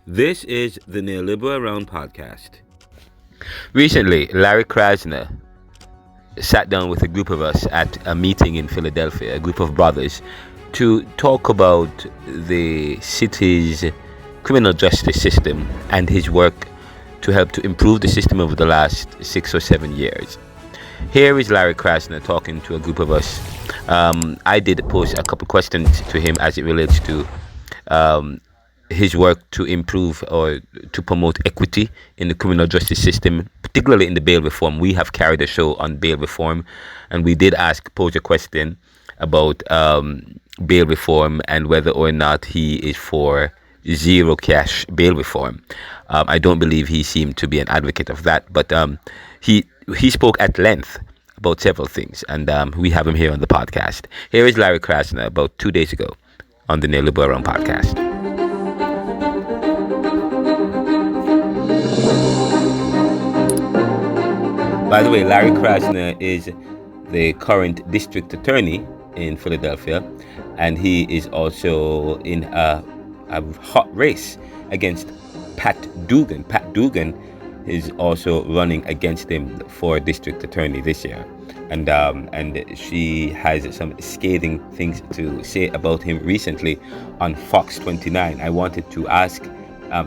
This is the Neoliberal Round podcast. Recently, Larry Krasner sat down with a group of us at a meeting in Philadelphia, a group of brothers, to talk about the city's criminal justice system and his work to help to improve the system over the last 6 or 7 years. Here is Larry Krasner talking to a group of us. I did pose a couple questions to him as it relates to his work to improve or to promote equity in the criminal justice system, particularly in the bail reform. We have carried a show on bail reform, and we did pose a question about bail reform and whether or not he is for zero cash bail reform. I don't believe he seemed to be an advocate of that, but he spoke at length about several things, and we have him here on the podcast. Here is Larry Krasner about 2 days ago on the Neoliberal podcast. By the way, Larry Krasner is the current District Attorney in Philadelphia, and he is also in a hot race against Pat Dugan. Pat Dugan is also running against him for District Attorney this year, and she has some scathing things to say about him recently on Fox 29. I wanted to ask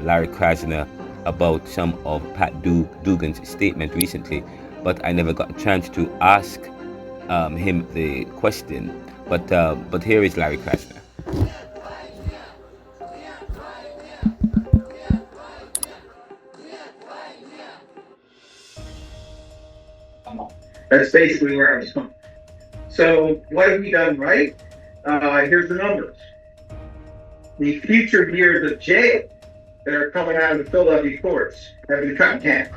Larry Krasner about some of Pat Dugan's statement recently, but I never got a chance to ask him the question. But here is Larry Krasner. That's basically where I was going. So what have we done right? Here's the numbers. The future years of jail that are coming out of the Philadelphia courts have been cut in half.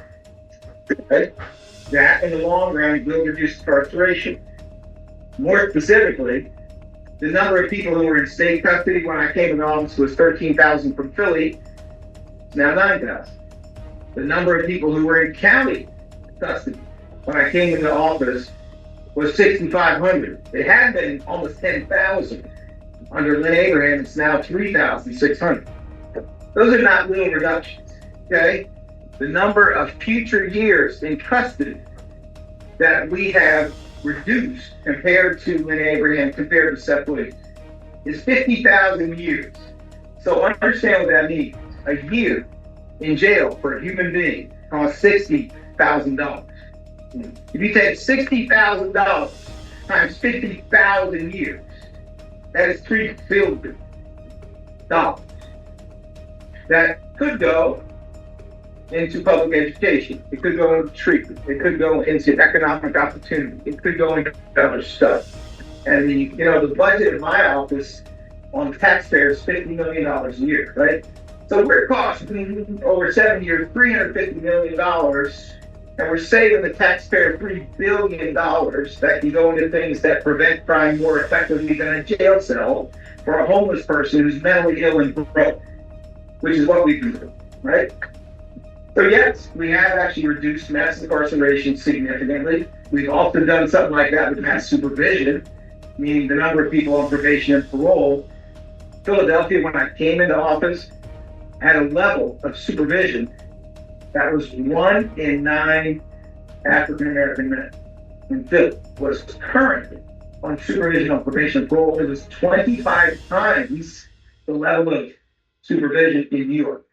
Right? That, in the long run, will reduce incarceration. More specifically, the number of people who were in state custody when I came into office was 13,000 from Philly. It's now 9,000. The number of people who were in county custody when I came into office was 6,500. It had been almost 10,000 under Lynn Abraham. It's now 3,600. Those are not little reductions, okay? The number of future years in custody that we have reduced compared to Lynn Abraham, compared to Seth Williams, is 50,000 years. So understand what that means. A year in jail for a human being costs $60,000. If you take $60,000 times 50,000 years, that is $3 billion. That could go into public education. It could go into treatment. It could go into economic opportunity. It could go into other stuff. And the budget of my office on taxpayers is $50 million a year, right? So we're costing over 7 years $350 million, and we're saving the taxpayer $3 billion that can go into things that prevent crime more effectively than a jail cell for a homeless person who's mentally ill and broke, which is what we do, right? So yes, we have actually reduced mass incarceration significantly. We've also done something like that with mass supervision, meaning the number of people on probation and parole. Philadelphia, when I came into office, had a level of supervision that was 1 in 9 African-American men in Philly was currently on supervision on probation and parole. It was 25 times the level of supervision in New York.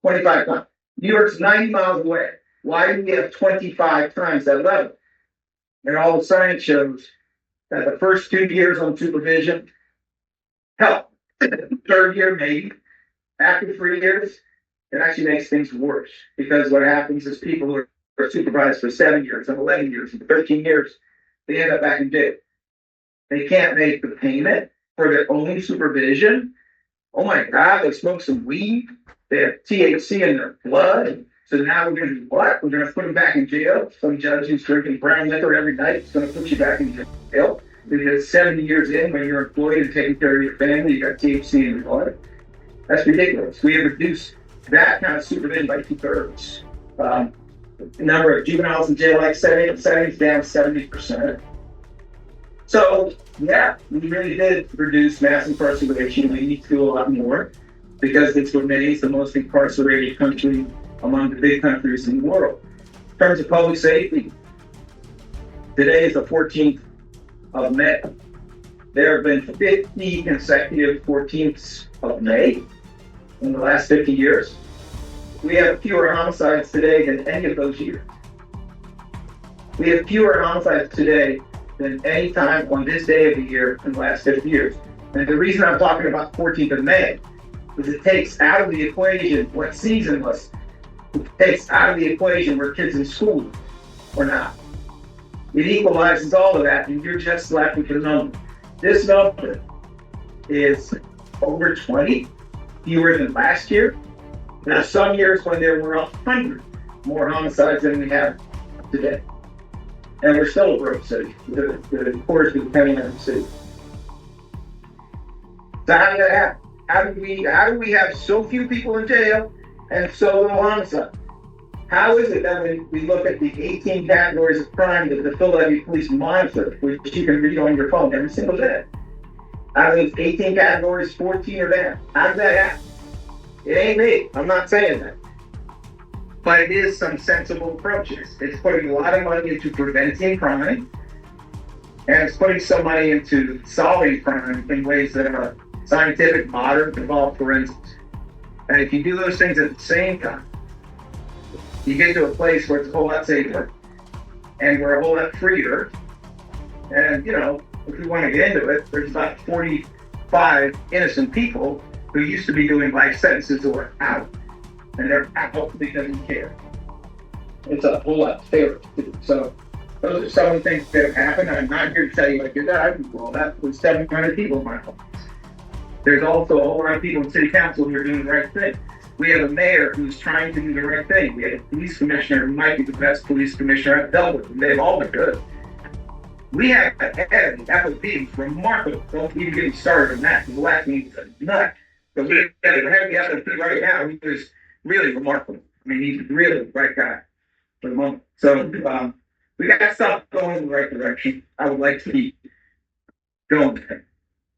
25 times. New York's 90 miles away. Why do we have 25 times that level? And all the science shows that the first 2 years on supervision help. Third year, maybe. After 3 years, it actually makes things worse, because what happens is people who are supervised for 7 years and 11 years and 13 years, they end up back in jail. They can't make the payment for their own supervision. Oh my God, they smoke some weed. They have THC in their blood. So now we're going to do what? We're going to put them back in jail. Some judge who's drinking brown liquor every night is going to put you back in jail. Because 70 years in, when you're employed and taking care of your family, you got THC in your blood. That's ridiculous. We have reduced that kind of supervision by 2/3. The number of juveniles in jail-like settings down 70%. So, yeah, we really did reduce mass incarceration. We need to do a lot more. because it remains the most incarcerated country among the big countries in the world. In terms of public safety, today is the 14th of May. There have been 50 consecutive 14ths of May in the last 50 years. We have fewer homicides today than any of those years. We have fewer homicides today than any time on this day of the year in the last 50 years. And the reason I'm talking about 14th of May is it takes out of the equation what season was. It takes out of the equation where kids in school or not. It equalizes all of that, and you're just left with the number. This number is over 20 fewer than last year. There are some years when there were 100 more homicides than we have today. And we're still a broke city. The courts are depending on the city. So how did that happen? How do we have so few people in jail and so little homicide? How is it that when we look at the 18 categories of crime that the Philadelphia police monitor, which you can read on your phone every single day, out of those 18 categories, 14 are there? How does that happen? It ain't me. I'm not saying that. But it is some sensible approaches. It's putting a lot of money into preventing crime, and it's putting some money into solving crime in ways that are scientific, modern, involve forensics. And if you do those things at the same time, you get to a place where it's a whole lot safer and we're a whole lot freer. And, you know, if we want to get into it, there's about 45 innocent people who used to be doing life sentences who are out. And they're out because they care. It's a whole lot fairer. So those are some of the things that have happened. I'm not here to tell you, like, well, that was 700 people in my office. There's also a whole lot of people in city council who are doing the right thing. We have a mayor who's trying to do the right thing. We have a police commissioner who might be the best police commissioner I've dealt with, and they've all been good. We have a head of the FOP who's remarkable. Don't even get me started on that. The last meeting was a nut. But we have the head of the FOP right now who is really remarkable. I mean, he's really the right guy for the moment. So we got stuff going in the right direction. I would like to keep going there.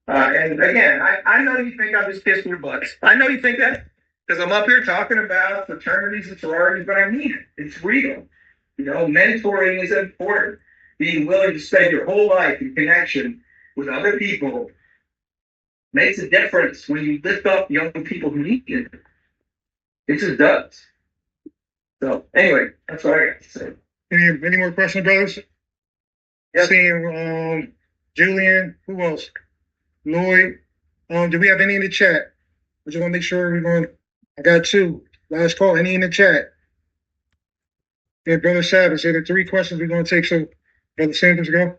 And again, I know you think I'm just kissing your butts. I know you think that because I'm up here talking about fraternities and sororities, but I mean it. It's real. You know, mentoring is important. Being willing to spend your whole life in connection with other people makes a difference when you lift up young people who need it. It just does. So anyway, that's what I got to say. Any more questions, brothers? Yep. Seeing Julian, who else? Lloyd. Do we have any in the chat? I just want to make sure I got two. Last call. Any in the chat? Yeah, Brother Savage, say the three questions we're going to take. So, Brother Sanders, go.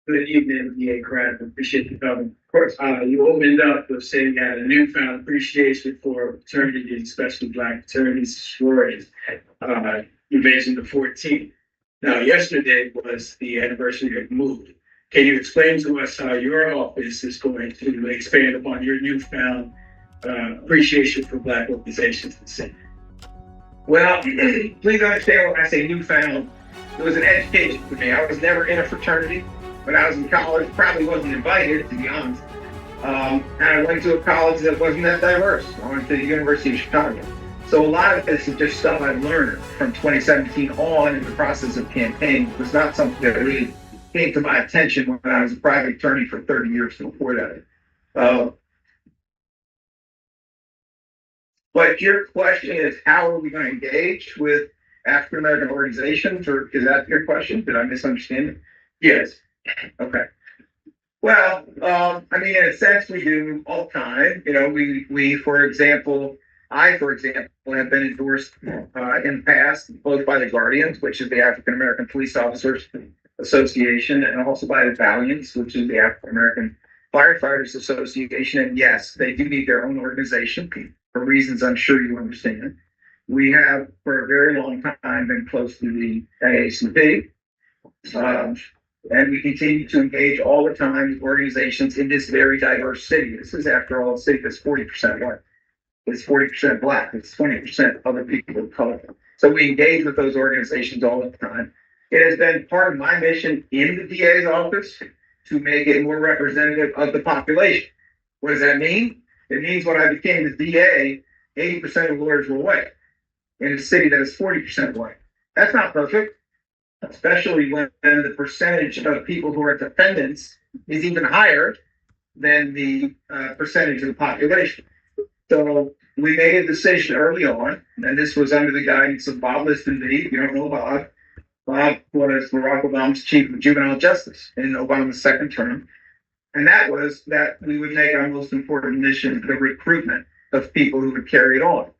Good evening, D.A. Krasner. Appreciate you coming. Of course, you opened up with saying you had a newfound appreciation for fraternities, especially Black fraternities, sororities. You mentioned the 14th. Now, yesterday was the anniversary of MOVE. Can you explain to us how your office is going to expand upon your newfound appreciation for Black organizations in the city? Well, please understand when I say newfound, it was an education for me. I was never in a fraternity. When I was in college, probably wasn't invited, to be honest. And I went to a college that wasn't that diverse. I went to the University of Chicago. So a lot of this is just stuff I learned from 2017 on in the process of campaigning. It was not something that really came to my attention when I was a private attorney for 30 years before that. But your question is, how are we going to engage with African American organizations, or is that your question? Did I misunderstand it? Yes. Okay. Well, I mean, in a sense, we do all the time. You know, we, for example, have been endorsed in the past, both by the Guardians, which is the African American Police Officers Association, and also by the Valiants, which is the African American Firefighters Association. And yes, they do need their own organization for reasons I'm sure you understand. We have, for a very long time, been close to the NAACP. And we continue to engage all the time with organizations in this very diverse city. This is, after all, a city that's 40% white. It's 40% Black. It's 20% other people of color. So we engage with those organizations all the time. It has been part of my mission in the DA's office to make it more representative of the population. What does that mean? It means when I became the DA, 80% of lawyers were white in a city that is 40% white. That's not perfect, especially when the percentage of people who are defendants is even higher than the percentage of the population. So we made a decision early on, and this was under the guidance of Bob Listenby. If you don't know Bob, Bob was Barack Obama's chief of juvenile justice in Obama's second term. And that was that we would make our most important mission the recruitment of people who would carry it on.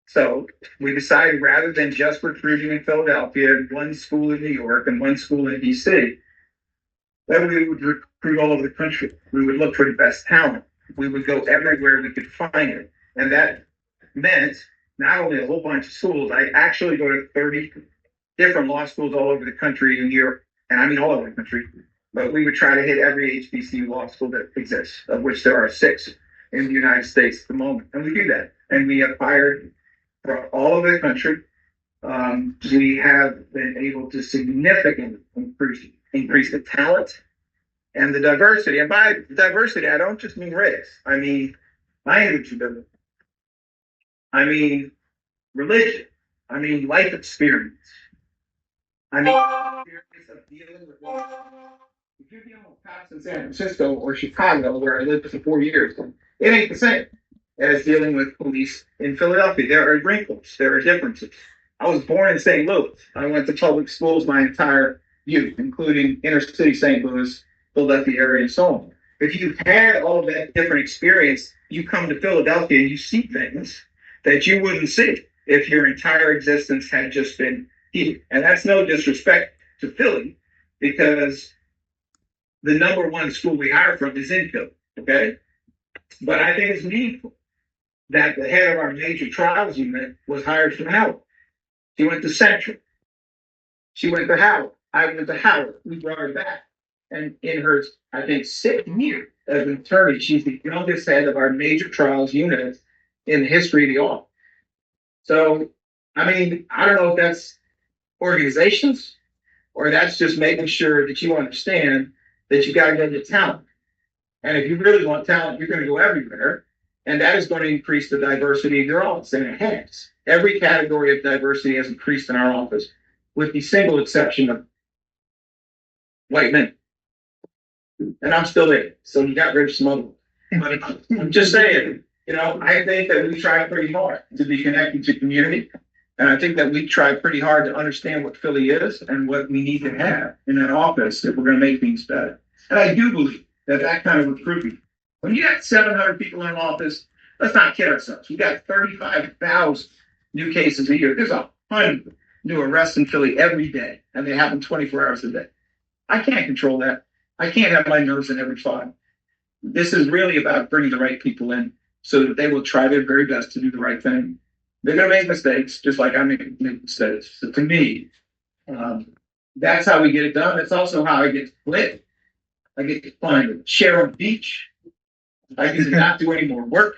So we decided rather than just recruiting in Philadelphia, one school in New York and one school in DC, that we would recruit all over the country. We would look for the best talent. We would go everywhere we could find it. And that meant not only a whole bunch of schools, I actually go to 30 different law schools all over the country in Europe, and I mean all over the country. But we would try to hit every HBCU law school that exists, of which there are 6 in the United States at the moment. And we do that. And we have hired from all over the country. We have been able to significantly increase the talent and the diversity. And by diversity, I don't just mean race. I mean language ability. I mean religion. I mean life experience. I mean experience of dealing with law. If you're dealing with cops in San Francisco or Chicago, where I lived for 4 years, it ain't the same as dealing with police in Philadelphia. There are wrinkles. There are differences. I was born in St. Louis. I went to public schools my entire youth, including inner city St. Louis, Philadelphia area, and so on. If you've had all of that different experience, you come to Philadelphia and you see things that you wouldn't see if your entire existence had just been here. And that's no disrespect to Philly, because the number one school we hire from is in Philly, okay? But I think it's meaningful that the head of our major trials unit was hired from Howard. She went to Central. She went to Howard. I went to Howard. We brought her back. And in her, I think, 6th year as an attorney, she's the youngest head of our major trials unit in the history of the office. So, I mean, I don't know if that's organizations or that's just making sure that you understand that you got to get the talent. And if you really want talent, you're going to go everywhere. And that is going to increase the diversity of your office. And it has. Every category of diversity has increased in our office, with the single exception of white men. And I'm still there. So you got rid of some other. But I'm just saying, I think that we try pretty hard to be connected to community. And I think that we try pretty hard to understand what Philly is and what we need to have in an office if we're going to make things better. And I do believe that kind of recruitment, when you got 700 people in an office, let's not kid ourselves. We got 35,000 new cases a year. There's 100 new arrests in Philly every day, and they happen 24 hours a day. I can't control that. I can't have my nose in every file. This is really about bringing the right people in so that they will try their very best to do the right thing. They're going to make mistakes, just like I make mistakes. So to me, that's how we get it done. It's also how I get to quit. I get to find a chair on the beach. I get to not do any more work.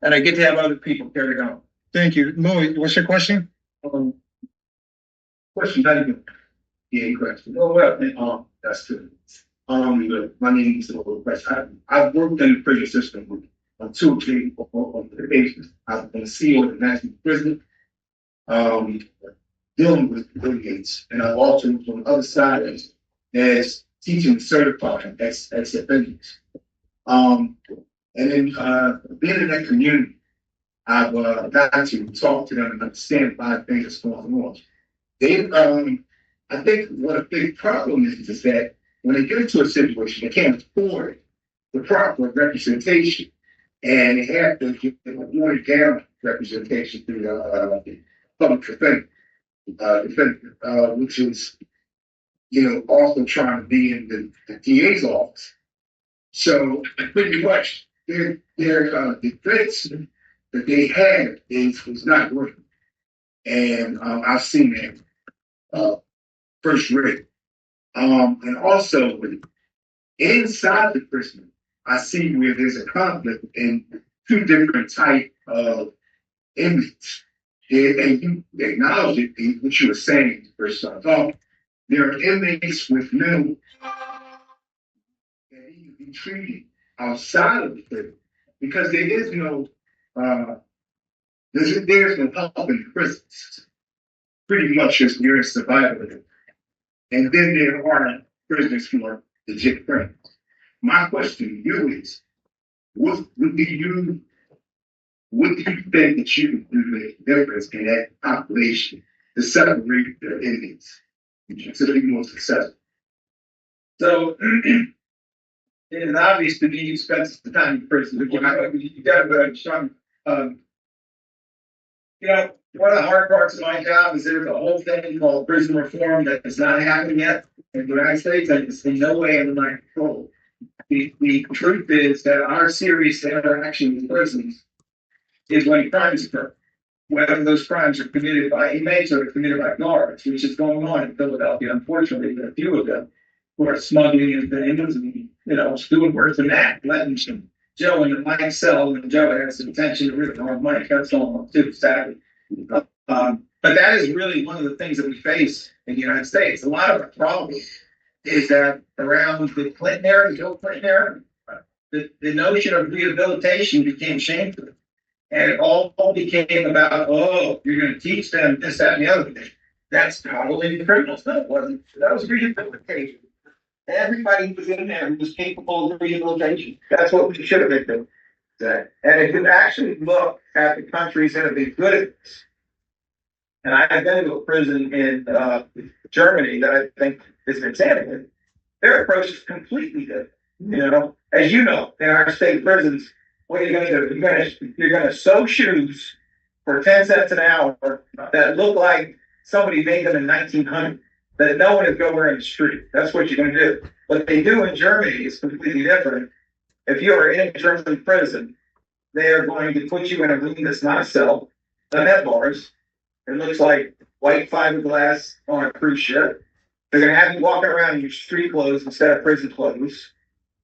And I get to have other people carry it on. Thank you. Lloyd, what's your question? Question, not even a question. Oh, well, that's good. My name is Lloyd Krasner. I've worked in the prison system on 2 occasions. I've been a CEO of the National Prison, dealing with inmates, and I've also on the other side as teaching certified as offenders. And then being in that community, I've got to talk to them and understand 5 things that's going on. I think what a big problem is that when they get into a situation, they can't afford the proper representation, and they have to get a watered down representation through the public defender, which is, also trying to be in the DA's office. So pretty much their defense that they have is not working. And I've seen that first rate. And also inside the prison, I see where there's a conflict in 2 different types of inmates. And you acknowledge it, what you were saying the first time. There are inmates with mental that need to be treated outside of the prison because there is no there's no help in prisons. Pretty much just your survival. And then there are prisoners for legit crimes. My question to you is, what do you think that you can do to make a difference in that population to separate the inmates? So they be more successful. So it's obvious to me you spent some time in prison. You got to go strong. One of the hard parts of my job is there's a whole thing called prison reform that has not happened yet in the United States, and it's in no way under my control. The truth is that our serious interaction with prisons is when crimes occur, whether those crimes are committed by inmates or committed by guards, which is going on in Philadelphia. Unfortunately, there are a few of them who are smuggling into inmates and doing worse than that, letting Joe in the Mike cell when Joe has the intention to rip off Mike. That's all too sadly. But that is really one of the things that we face in the United States. A lot of our problem is that around the Clinton era, the Bill Clinton era, the notion of rehabilitation became shameful. And it all became about, you're going to teach them this, that, and the other thing. That's coddling the criminals. No, it wasn't. That was rehabilitation. Everybody who was in there who was capable of rehabilitation. That's what we should have been doing. And if you actually look at the countries that have been good at this, and I've been to a prison in Germany that I think is an example, their approach is completely different. As you know, in our state prisons, what are you going to do? You're going to sew shoes for 10 cents an hour that look like somebody made them in 1900, that no one is going to wear in the street. That's what you're going to do. What they do in Germany is completely different. If you are in a German prison, they are going to put you in a room that's not a cell, not have bars. It looks like white fiberglass on a cruise ship. They're going to have you walking around in your street clothes instead of prison clothes.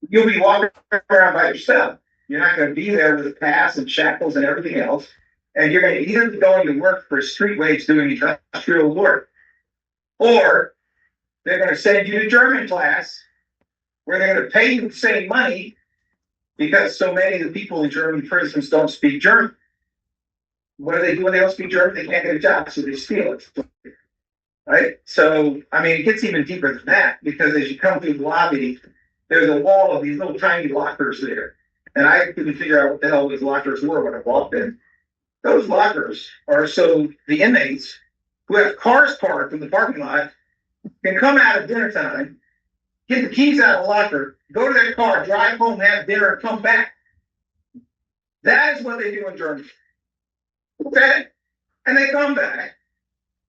You'll be walking around by yourself. You're not going to be there with a pass and shackles and everything else. And you're going to either be going to work for a street wage doing industrial work, or they're going to send you to German class where they're going to pay you the same money because so many of the people in German prisons don't speak German. What do they do when they don't speak German? They can't get a job, so they steal it. Right? So, it gets even deeper than that, because as you come through the lobby, there's a wall of these little tiny lockers there. And I couldn't figure out what the hell these lockers were when I walked in. Those lockers are so the inmates who have cars parked in the parking lot can come out at dinner time, get the keys out of the locker, go to their car, drive home, have dinner, and come back. That is what they do in Germany. Okay? And they come back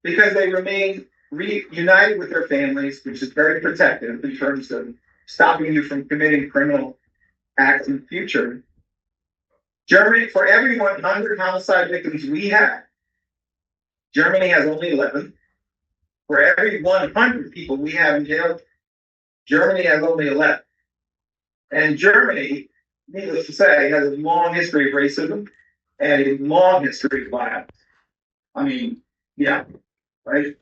because they remain reunited with their families, which is very protective in terms of stopping you from committing criminal acts in the future. Germany, for every 100 homicide victims we have, Germany has only 11. For every 100 people we have in jail, Germany has only 11. And Germany, needless to say, has a long history of racism and a long history of violence. Right?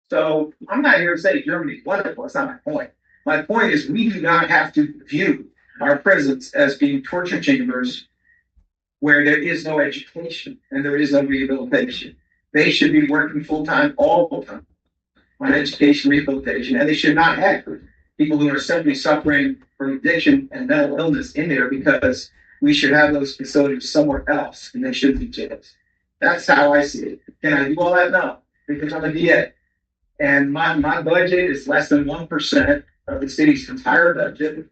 So I'm not here to say Germany's wonderful. That's not my point. My point is we do not have to view our prisons as being torture chambers where there is no education and there is no rehabilitation. They should be working full-time all the time on education, rehabilitation, and they should not have people who are simply suffering from addiction and mental illness in there, because we should have those facilities somewhere else and they shouldn't be jails. That's how I see it. Can I do all that? No, because I'm a DA. And my budget is less than 1% of the city's entire budget.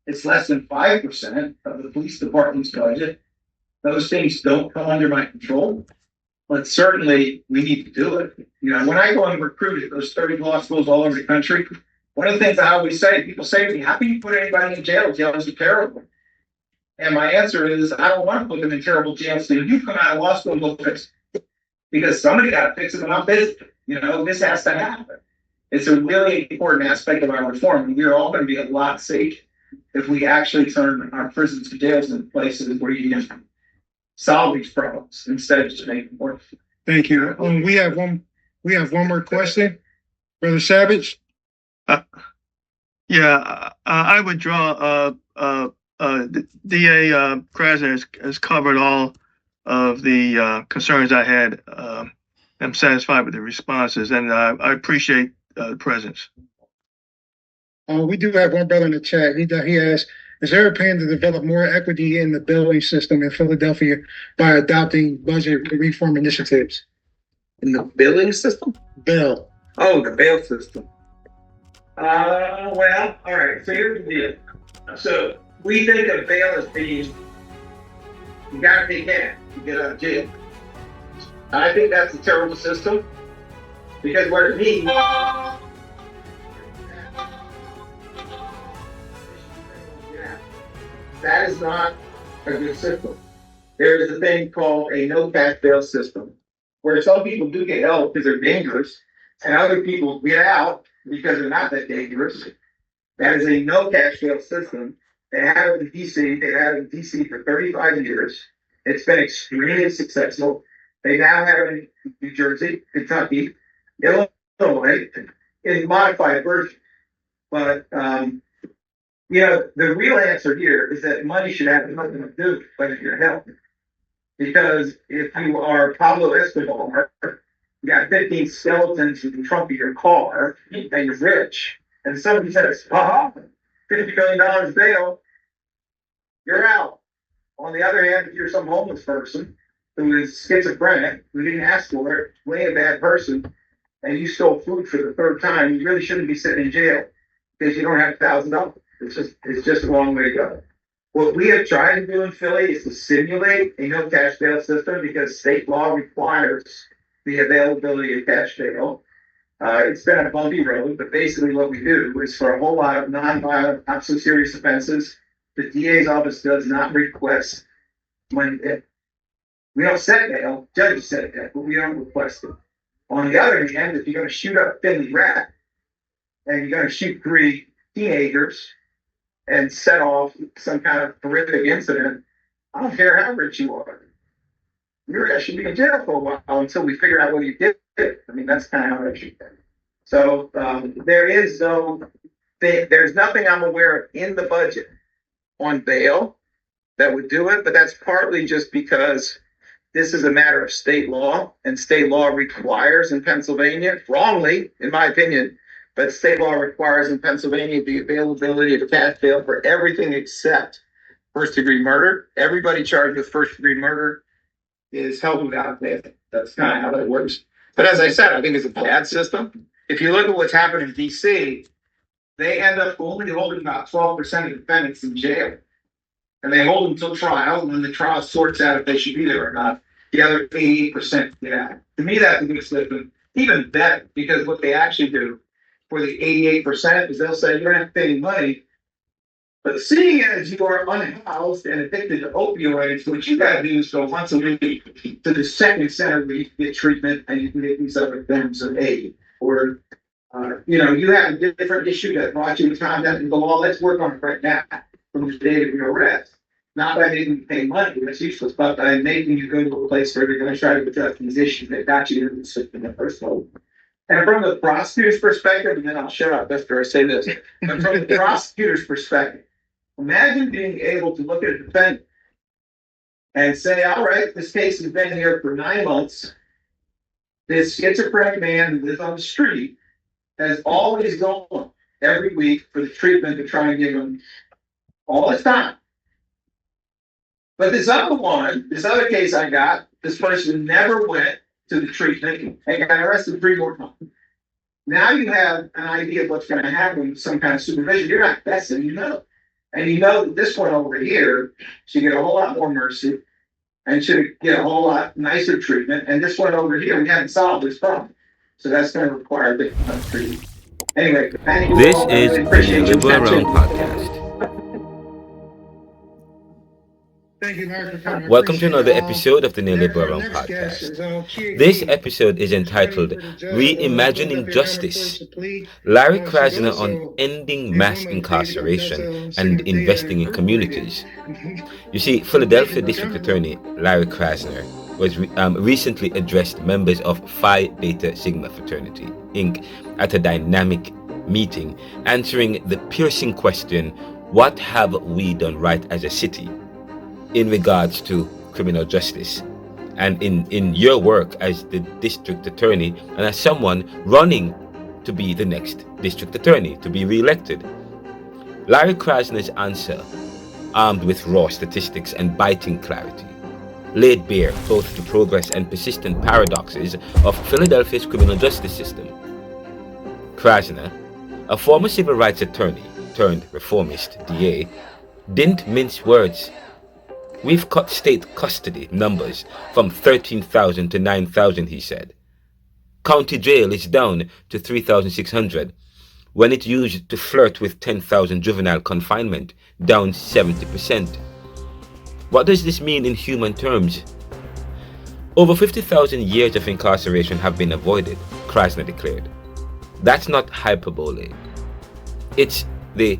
It's less than 5% of the police department's budget. Those things don't come under my control, but certainly we need to do it. When I go and recruit at those 30 law schools all over the country, one of the things I always say, people say to me, how can you put anybody in jail? Jails are terrible. And my answer is, I don't want to put them in terrible jails. So you come out of law school and go fix it. Because somebody got to fix it and I'm busy. This has to happen. It's a really important aspect of our reform. And we're all going to be a lot safer if we actually turn our prisons and jails into places where you can solve these problems instead of just making them worse. Thank you. We have one more question, Brother Savage. I would draw DA Krasner has covered all of the concerns I had. I'm satisfied with the responses, and I appreciate the presence. We do have one brother in the chat. He asked, is there a plan to develop more equity in the billing system in Philadelphia by adopting budget reform initiatives? In the billing system? Bail. Oh, the bail system. Well, all right. So here's the deal. So we think of bail as being, you gotta pay cash to get out of jail. I think that's a terrible system because what it means. That is not a good system. There is a thing called a no cash bail system, where some people do get out because they're dangerous, and other people get out because they're not that dangerous. That is a no cash bail system. They have it in DC. They've had it in DC for 35 years. It's been extremely successful. They now have it in New Jersey, Kentucky, Illinois, in modified version. But the real answer here is that money should have nothing to do with your health. Because if you are Pablo Escobar, you got 15 skeletons in the trunk of your car, and you're rich, and somebody says, $50 million bail, you're out. On the other hand, if you're some homeless person who is schizophrenic, who didn't ask for it, way a bad person, and you stole food for the third time, you really shouldn't be sitting in jail because you don't have $1,000. It's just a long way to go. What we have tried to do in Philly is to simulate a no cash bail system because state law requires the availability of cash bail. It's been a bumpy road, but basically what we do is for a whole lot of non-violent, not so serious offenses, the DA's office does not request money. We don't set bail, judges set bail, but we don't request it. On the other hand, if you're going to shoot up Finley Rat and you're going to shoot 3 teenagers and set off some kind of horrific incident, I don't care how rich you are. Your ass should be in jail for a while until we figure out what you did. I mean, that's kind of how it should be. So there's nothing I'm aware of in the budget on bail that would do it, but that's partly just because this is a matter of state law, and state law requires in Pennsylvania, wrongly, in my opinion, but state law requires in Pennsylvania the availability of cash bail for everything except first-degree murder. Everybody charged with first-degree murder is held without bail. That's kind of how that works. But as I said, I think it's a bad system. If you look at what's happened in D.C., they end up only holding about 12% of defendants in jail. And they hold them until trial, and when the trial sorts out if they should be there or not, the other 88% get out. To me, that's a good system. Even better, because what they actually do for the 88% is they'll say, you don't have to pay any money. But seeing as you are unhoused and addicted to opioids, what you got to do is go once a week to the second center where you can get treatment and you can get these other forms of aid. Or, you have a different issue that brought you to conduct and go, well, let's work on it right now from the date of your arrest. Not by making you pay money, that's useless, but by making you go to a place where they're going to try to address these issues that got you into the system in the first place. And from the prosecutor's perspective, and then I'll shut up after I say this, but from the prosecutor's perspective, imagine being able to look at a defendant and say, all right, this case has been here for 9 months. This schizophrenic man who lives on the street has always gone every week for the treatment to try and give him all his time. But this other case I got, this person never went to the treatment and got arrested 3 more times. Now you have an idea of what's going to happen with some kind of supervision. You're not guessing, you know. And you know that this one over here should get a whole lot more mercy and should get a whole lot nicer treatment. And this one over here, we haven't solved this problem. So that's going to require a big amount of treatment. Anyway, thank you. This all. is Really the appreciate you Liberal catching. Around Podcast. Thank you, Larry, for coming. I Welcome to appreciate another it. episode of the Our Neoliberal Around next guest is, Podcast. PhD. This episode is He's entitled studying for the judge, Reimagining Philadelphia Justice. Court of Plea. Larry She's Krasner also on ending a mass woman incarceration that's, and Sigma Theta investing in Incorporated. communities. You see, Philadelphia District Attorney Larry Krasner was recently addressed members of Phi Beta Sigma Fraternity, Inc. at a dynamic meeting, answering the piercing question, What have we done right as a city in regards to criminal justice? And in your work as the district attorney and as someone running to be the next district attorney, to be re-elected. Larry Krasner's answer, armed with raw statistics and biting clarity, laid bare both the progress and persistent paradoxes of Philadelphia's criminal justice system. Krasner, a former civil rights attorney turned reformist DA, didn't mince words. We've cut state custody numbers from 13,000 to 9,000, he said. County jail is down to 3,600, when it used to flirt with 10,000 juvenile confinement, down 70%. What does this mean in human terms? Over 50,000 years of incarceration have been avoided, Krasner declared. That's not hyperbole. It's the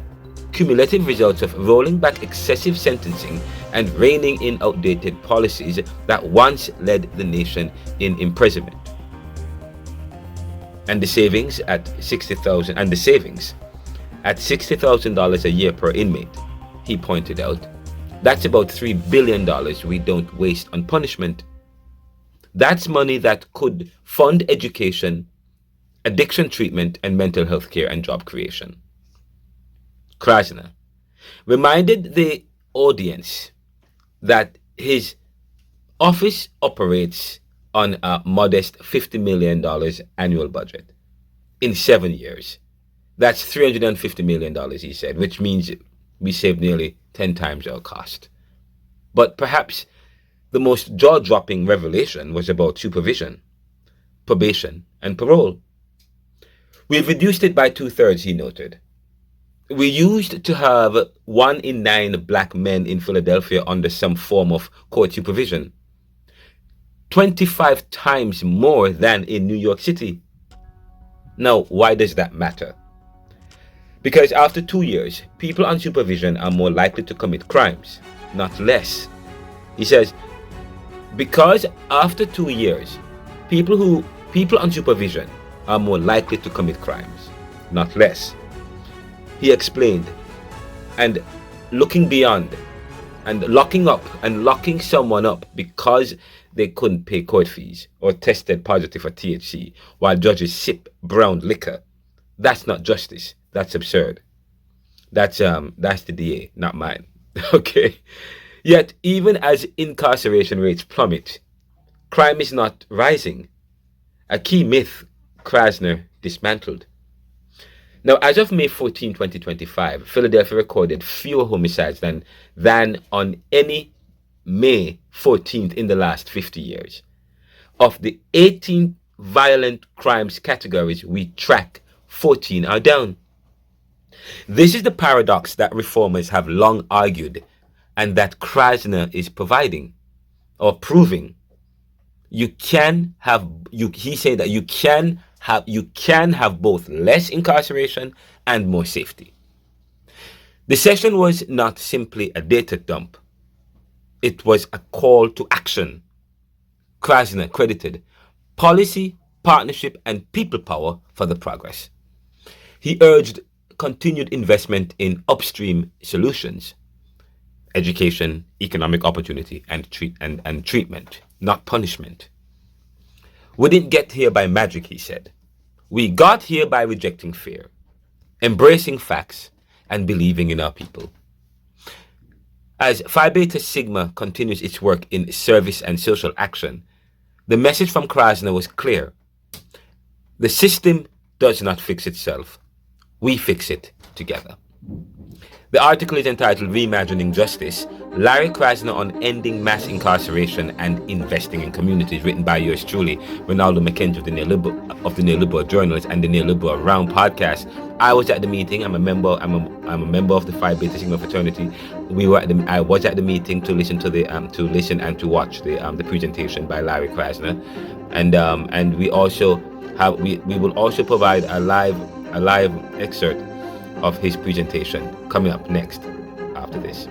cumulative results of rolling back excessive sentencing and reining in outdated policies that once led the nation in imprisonment. And the savings at $60,000 a year per inmate, he pointed out. That's about $3 billion we don't waste on punishment. That's money that could fund education, addiction treatment, and mental health care and job creation. Krasner reminded the audience that his office operates on a modest $50 million annual budget in 7 years. That's $350 million, he said, which means we saved nearly 10 times our cost. But perhaps the most jaw-dropping revelation was about supervision, probation, and parole. We've reduced it by 2/3, he noted. We used to have 1 in 9 black men in Philadelphia under some form of court supervision, 25 times more than in New York City. Now, why does that matter? Because after 2 years, people on supervision are more likely to commit crimes, not less. He says, because after 2 years, people on supervision are more likely to commit crimes, not less. He explained, and looking beyond, and locking up and locking someone up because they couldn't pay court fees or tested positive for THC while judges sip brown liquor, that's not justice. That's absurd. That's the DA, not mine. Okay. Yet, even as incarceration rates plummet, crime is not rising. A key myth Krasner dismantled. Now, as of May 14, 2025, Philadelphia recorded fewer homicides than on any May 14th in the last 50 years. Of the 18 violent crimes categories we track, 14 are down. This is the paradox that reformers have long argued and that Krasner is providing or proving. He said that you can have both less incarceration and more safety. The session was not simply a data dump. It was a call to action. Krasner credited policy, partnership, and people power for the progress. He urged continued investment in upstream solutions, education, economic opportunity, and treatment, not punishment. We didn't get here by magic, he said. We got here by rejecting fear, embracing facts, and believing in our people. As Phi Beta Sigma continues its work in service and social action, the message from Krasner was clear. The system does not fix itself. We fix it together. The article is entitled Reimagining Justice, Larry Krasner on Ending Mass Incarceration and Investing in Communities, written by yours truly, Ronaldo McKenzie of the Neoliberal Journalist and the Neoliberal Round podcast. I was at the meeting. I'm a member of the Phi Beta Sigma Fraternity. I was at the meeting to listen and to watch the presentation by Larry Krasner, and we will also provide a live excerpt of his presentation coming up next after this.